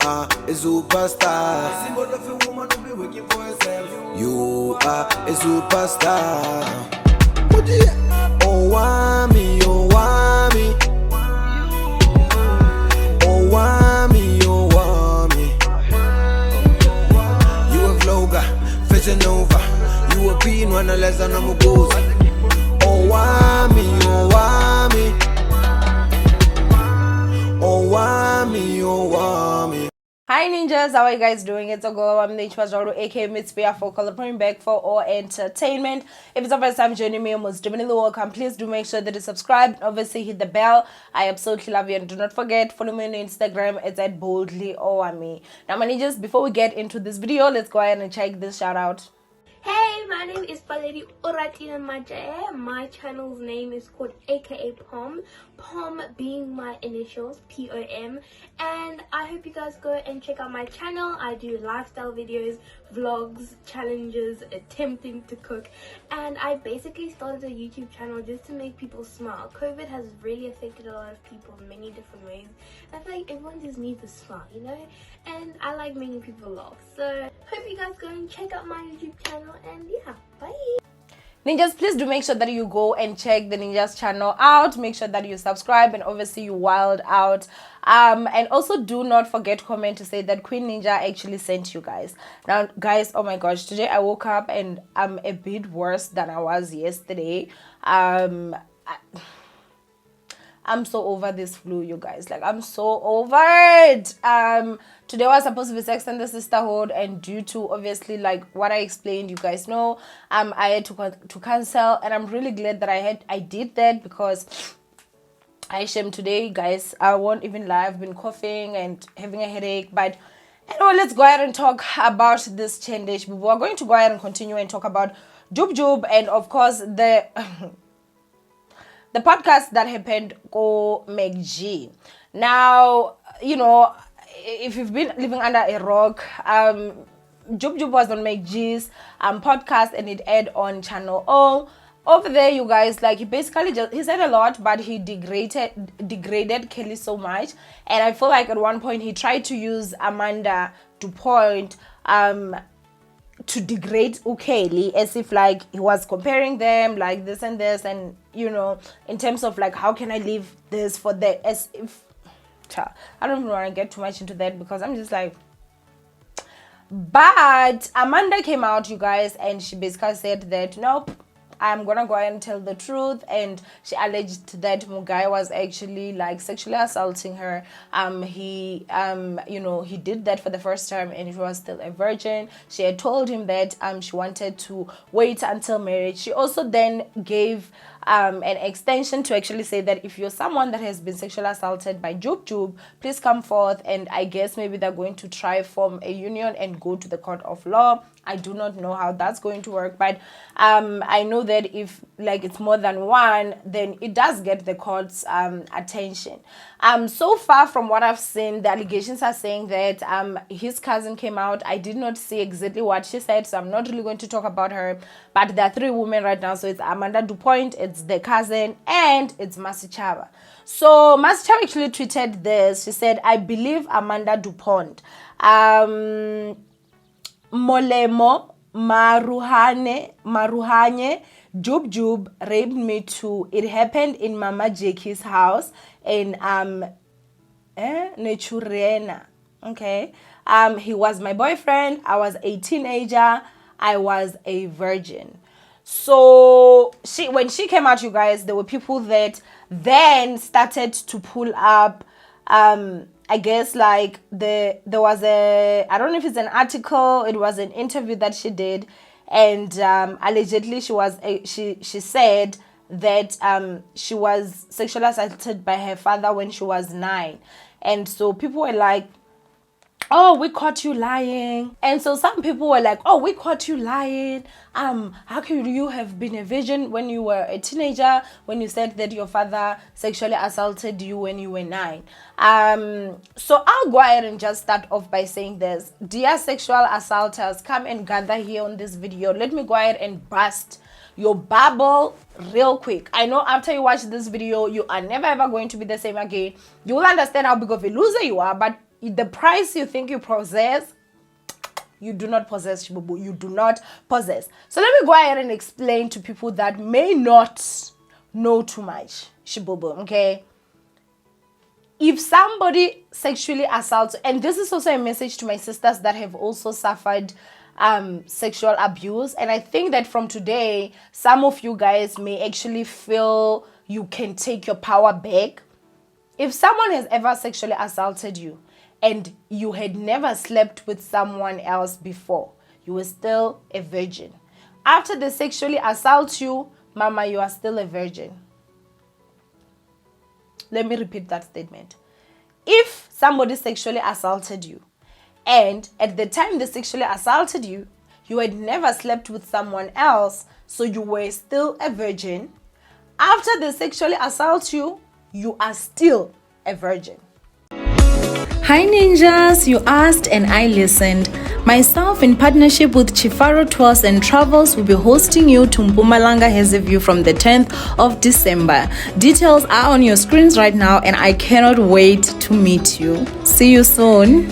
are a superstar. Symbol of a woman who be working for herself. You are a superstar. Owamie, Owamie, Owamie, Owamie. You a vlogger, fashion nova. You a being one less than I'm a ghost. Owamie, Owamie, Owamie, Owamie. Hi ninjas, how are you guys doing? It's a girl, I'm the Chubjub, aka Mitspia for coloring back for all entertainment. If it's the first time joining me, most definitely welcome. Please do make sure that you subscribe. Obviously hit the bell. I absolutely love you, and do not forget, follow me on Instagram. It's at boldly Owamie. Now my ninjas, before we get into this video, let's go ahead and check this shout out. Hey, my name is Baledi Oratina Majae. My channel's name is called aka Pom. Pom being my initials, P-O-M. And I hope you guys go and check out my channel. I do lifestyle videos, vlogs, challenges, attempting to cook. And I basically started a YouTube channel just to make people smile. COVID has really affected a lot of people in many different ways. I feel like everyone just needs a smile, you know? And I like making people laugh. So hope you guys go and check out my YouTube channel. And yeah, bye. Ninjas, please do make sure that you go and check the Ninjas channel out. Make sure that you subscribe, and obviously you wild out. And also do not forget to comment to say that Queen Ninja actually sent you guys. Now guys, oh my gosh, today I woke up and I'm a bit worse than I was yesterday. I'm so over this flu, you guys. Like, I'm so over it. Today was supposed to be Sex and the Sisterhood, and due to obviously like what I explained, you guys know, I had to cancel, and I'm really glad that I did that, because I shame today, guys. I won't even lie. I've been coughing and having a headache, but anyway, let's go ahead and talk about this change. We're going to go ahead and continue and talk about JubJub, and of course the the podcast that happened go McG. Now, you know, if you've been living under a rock, JubJub was on McG's podcast, and it aired on Channel O. Over there, you guys, like, he basically he said a lot, but he degraded Kelly so much. And I feel like at one point he tried to use Amanda to point to degrade Ukeli, as if like he was comparing them like this and this, and you know, in terms of like, how can I leave this for that, as if I don't even want to get too much into that, because I'm just like. But Amanda came out, you guys, and she basically said that nope, I'm gonna go ahead and tell the truth, and she alleged that Mugai was actually like sexually assaulting her. He you know, he did that for the first time, and she was still a virgin. She had told him that she wanted to wait until marriage. She also then gave an extension to actually say that if you're someone that has been sexually assaulted by JubJub, please come forth, and I guess maybe they're going to try form a union and go to the court of law. I do not know how that's going to work, but I know that if like it's more than one, then it does get the court's attention. So far from what I've seen, the allegations are saying that his cousin came out. I did not see exactly what she said, so I'm not really going to talk about her. But there are three women right now. So it's Amanda DuPont, it's the cousin, and it's Masechaba. So Masechaba actually tweeted this. She said, I believe Amanda DuPont. Molemo Maruhane JubJub raped me too. It happened in Mama Jackie's house in Nechurena. Okay. He was my boyfriend. I was a teenager. I was a virgin. So when she came out, you guys, there were people that then started to pull up I guess like there was I don't know if it's an article, it was an interview that she did, and allegedly she said that she was sexually assaulted by her father when she was 9, and so people were like, oh, we caught you lying. And so some people were like, oh, we caught you lying. How could you have been a virgin when you were a teenager, when you said that your father sexually assaulted you when you were 9? So I'll go ahead and just start off by saying this. Dear sexual assaulters, come and gather here on this video. Let me go ahead and bust your bubble real quick. I know after you watch this video, you are never ever going to be the same again. You will understand how big of a loser you are, but the price you think you possess, you do not possess, Shibubu. You do not possess. So let me go ahead and explain to people that may not know too much, Shibubu, okay? If somebody sexually assaults, and this is also a message to my sisters that have also suffered sexual abuse, and I think that from today, some of you guys may actually feel you can take your power back. If someone has ever sexually assaulted you, and you had never slept with someone else before, you were still a virgin. After they sexually assault you, mama, you are still a virgin. Let me repeat that statement. If somebody sexually assaulted you, and at the time they sexually assaulted you, you had never slept with someone else, so you were still a virgin. After they sexually assault you, you are still a virgin. Hi ninjas, you asked and I listened. Myself, in partnership with Chifaro Tours and Travels, will be hosting you to Mpumalanga Hazyview from the 10th of December. Details are on your screens right now and I cannot wait to meet you. See you soon.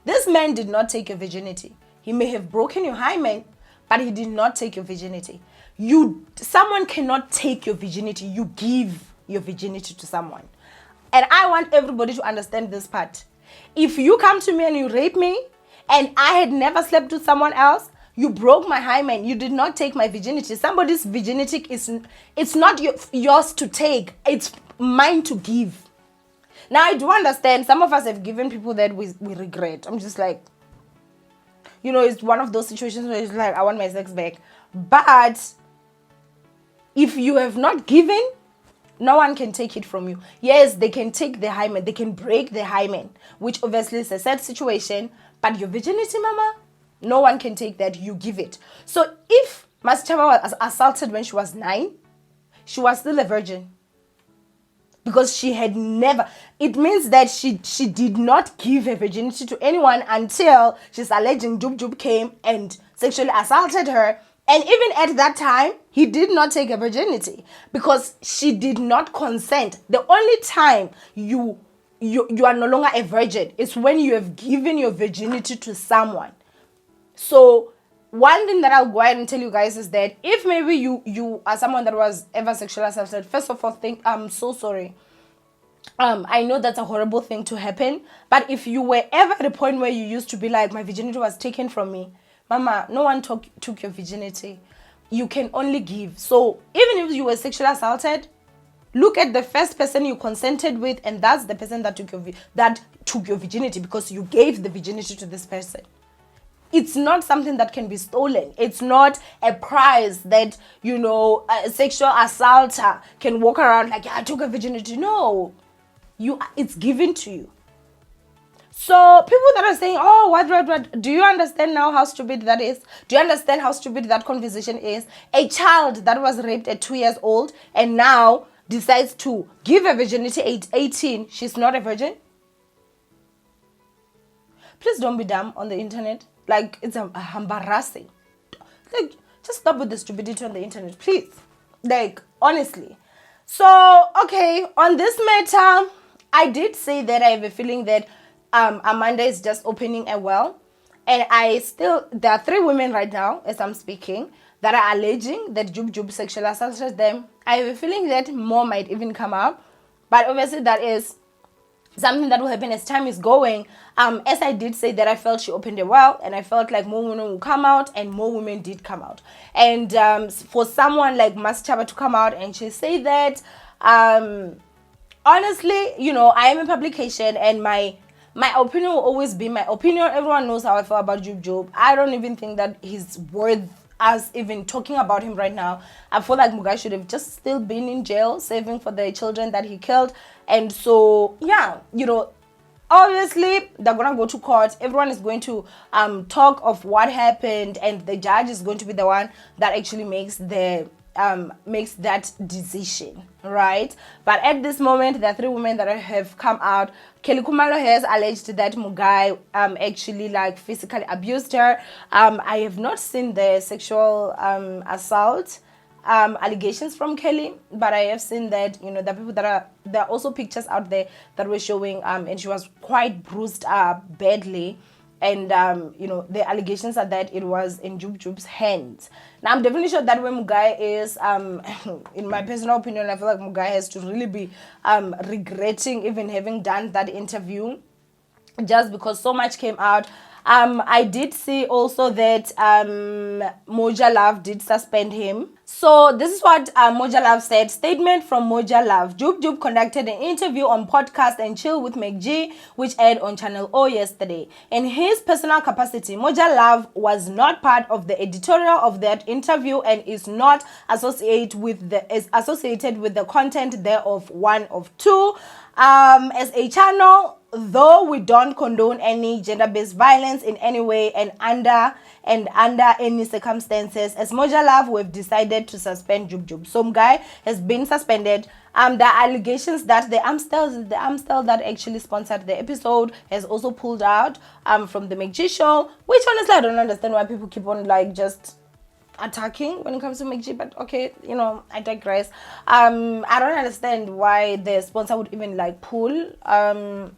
This man did not take your virginity. He may have broken your hymen, but he did not take your virginity. Someone cannot take your virginity. You give your virginity to someone. And I want everybody to understand this part. If you come to me and you rape me, and I had never slept with someone else, you broke my hymen, you did not take my virginity. Somebody's virginity it's not yours to take, it's mine to give. Now I do understand some of us have given people that we regret. I'm just like, it's one of those situations where it's like, I want my sex back. But if you have not given, no one can take it from you. Yes, they can take the hymen, they can break the hymen, which obviously is a sad situation, but your virginity, mama, no one can take that. You give it. So if Masechaba was assaulted when she was 9, she was still a virgin. Because she had never, it means that she did not give her virginity to anyone until she's alleging JubJub came and sexually assaulted her. And even at that time, he did not take her virginity because she did not consent. The only time you are no longer a virgin is when you have given your virginity to someone. So one thing that I'll go ahead and tell you guys is that if maybe you are someone that was ever sexually assaulted, first of all, I'm so sorry. I know that's a horrible thing to happen, but if you were ever at a point where you used to be like, my virginity was taken from me, mama, no one took your virginity. You can only give. So even if you were sexually assaulted, look at the first person you consented with, and that's the person that took your virginity because you gave the virginity to this person. It's not something that can be stolen. It's not a prize that, a sexual assaulter can walk around like, yeah, I took a virginity. No, it's given to you. So people that are saying, oh, what, do you understand now how stupid that is? Do you understand how stupid that conversation is? A child that was raped at 2 years old and now decides to give a virginity at 18, she's not a virgin? Please don't be dumb on the internet. Like, it's embarrassing. Like, just stop with the stupidity on the internet, please. Like, honestly. So, okay, on this matter, I did say that I have a feeling that Amanda is just opening a well. And there are 3 women right now, as I'm speaking, that are alleging that JubJub sexually assaulted them. I have a feeling that more might even come out. But obviously that is something that will happen as time is going. As I did say that I felt she opened a well, and I felt like more women will come out, and more women did come out. And for someone like Masechaba to come out and she say that, honestly, I am a publication, and my opinion will always be my opinion. Everyone knows how I feel about JubJub. I don't even think that he's worth us even talking about him right now. I feel like Mugai should have just still been in jail, saving for the children that he killed. And so, yeah, obviously they're gonna go to court. Everyone is going to talk of what happened, and the judge is going to be the one that actually makes that decision, right? But at this moment, there are 3 women that have come out. Kelly Kumalo has alleged that Mugai actually physically abused her. I have not seen the sexual assault. allegations from Kelly, but I have seen that, you know, the people there are also pictures out there that were showing and she was quite bruised badly. And you know, the allegations are that it was in JubJub's hands. Now I'm definitely sure that when Mugai is in my personal opinion, I feel like Mugai has to really be regretting even having done that interview, just because so much came out. I did see also that Moja Love did suspend him. So this is what Moja Love said. Statement from Moja Love. JubJub conducted an interview on Podcast and Chill with McG, which aired on Channel O yesterday. In his personal capacity, Moja Love was not part of the editorial of that interview and is not associated with the content thereof. One of two. As a channel, though we don't condone any gender-based violence in any way and under any circumstances, as Moja Love, we've decided to suspend JubJub. Some guy has been suspended. The allegations that the Amstel that actually sponsored the episode has also pulled out from the McG show, which honestly I don't understand why people keep on like just attacking when it comes to McG, but okay, you know, I digress. I don't understand why the sponsor would even like pull,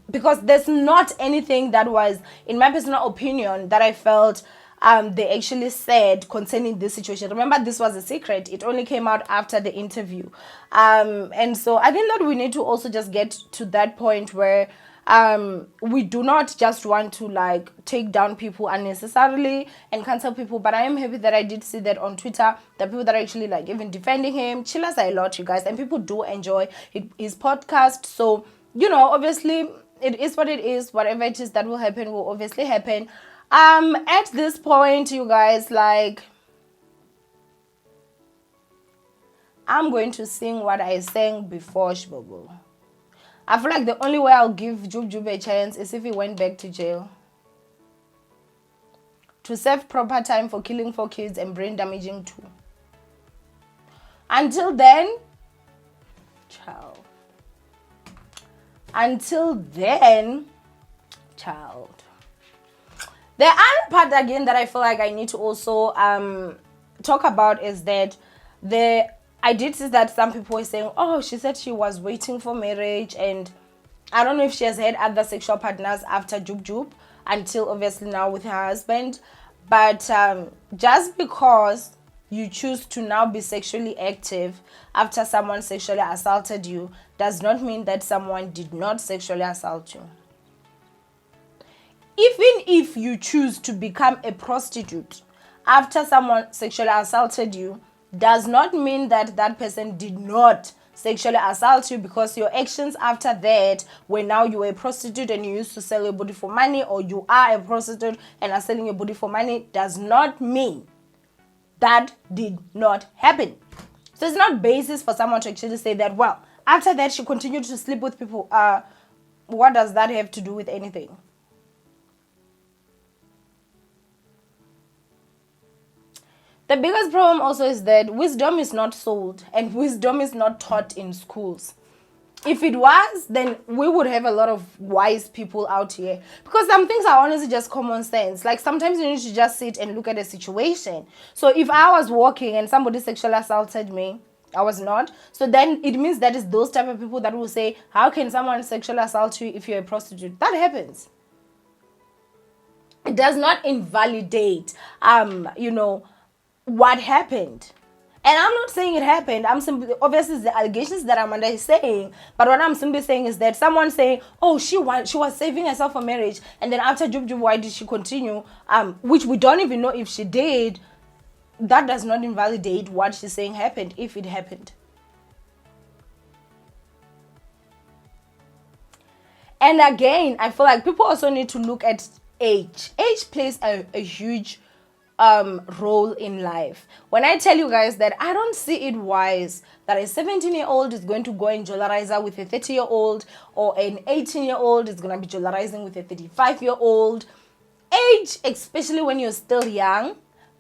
because there's not anything that was, in my personal opinion, that I felt they actually said concerning this situation. Remember, this was a secret. It only came out after the interview. And so I think that we need to also just get to that point where we do not just want to like take down people unnecessarily and cancel people, but I am happy that I did see that on Twitter, the people that are actually like even defending him. Chillers are a lot, you guys, and people do enjoy his podcast. So, you know, obviously it is what it is. Whatever it is that will happen will obviously happen. At this point, you guys, like, I'm going to sing what I sang before Shbobo. I feel like the only way I'll give JubJub a chance is if he went back to jail to serve proper time for killing 4 kids and brain damaging 2. Until then, child. The other part again that I feel like I need to also talk about is that I did see that some people were saying, oh, she said she was waiting for marriage, and I don't know if she has had other sexual partners after JubJub until obviously now with her husband. But just because you choose to now be sexually active after someone sexually assaulted you does not mean that someone did not sexually assault you. Even if you choose to become a prostitute after someone sexually assaulted you, does not mean that that person did not sexually assault you, because your actions after that, when now you are a prostitute and you used to sell your body for money, or you are a prostitute and are selling your body for money, does not mean that did not happen. So it's not basis for someone to actually say that, well, after that she continued to sleep with people. What does that have to do with anything? The biggest problem also is that wisdom is not sold and wisdom is not taught in schools. If it was, then we would have a lot of wise people out here. Because some things are honestly just common sense. Like sometimes you need to just sit and look at a situation. So if I was walking and somebody sexually assaulted me, I was not. So then it means that it's those type of people that will say, how can someone sexually assault you if you're a prostitute? That happens. It does not invalidate, you know, what happened. And I'm not saying it happened. I'm simply, obviously the allegations that Amanda is saying, but what I'm simply saying is that someone saying, oh, she was saving herself for marriage, and then after JubJub, why did she continue? Which we don't even know if she did. That does not invalidate what she's saying happened, if it happened. And again, I feel like people also need to look at age. Age plays a huge role in life. When I tell you guys that I don't see it wise that a 17-year-old is going to go and jolarize with a 30-year-old, or an 18-year-old is going to be jolarizing with a 35-year-old. Age, especially when you're still young,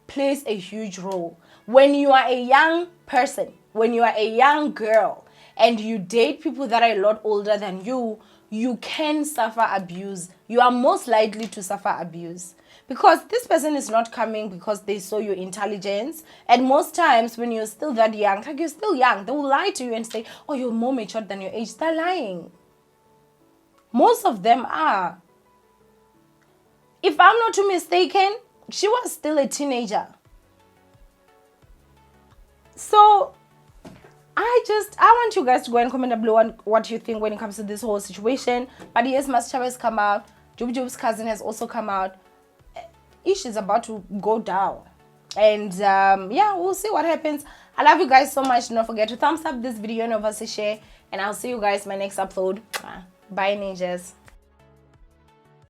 plays a huge role. When you are a young person, when you are a young girl, and you date people that are a lot older than you, you can suffer abuse. You are most likely to suffer abuse. Because this person is not coming because they saw your intelligence. And most times when you're still that young, like you're still young, they will lie to you and say, oh, you're more mature than your age. They're lying. Most of them are. If I'm not too mistaken, she was still a teenager. So I want you guys to go and comment down below on what you think when it comes to this whole situation. But yes, Masechaba has come out. JubJub's cousin has also come out. Ish is about to go down. And yeah, we'll see what happens. I love you guys so much. Don't forget to thumbs up this video and obviously share. And I'll see you guys in my next upload. Bye, ninjas.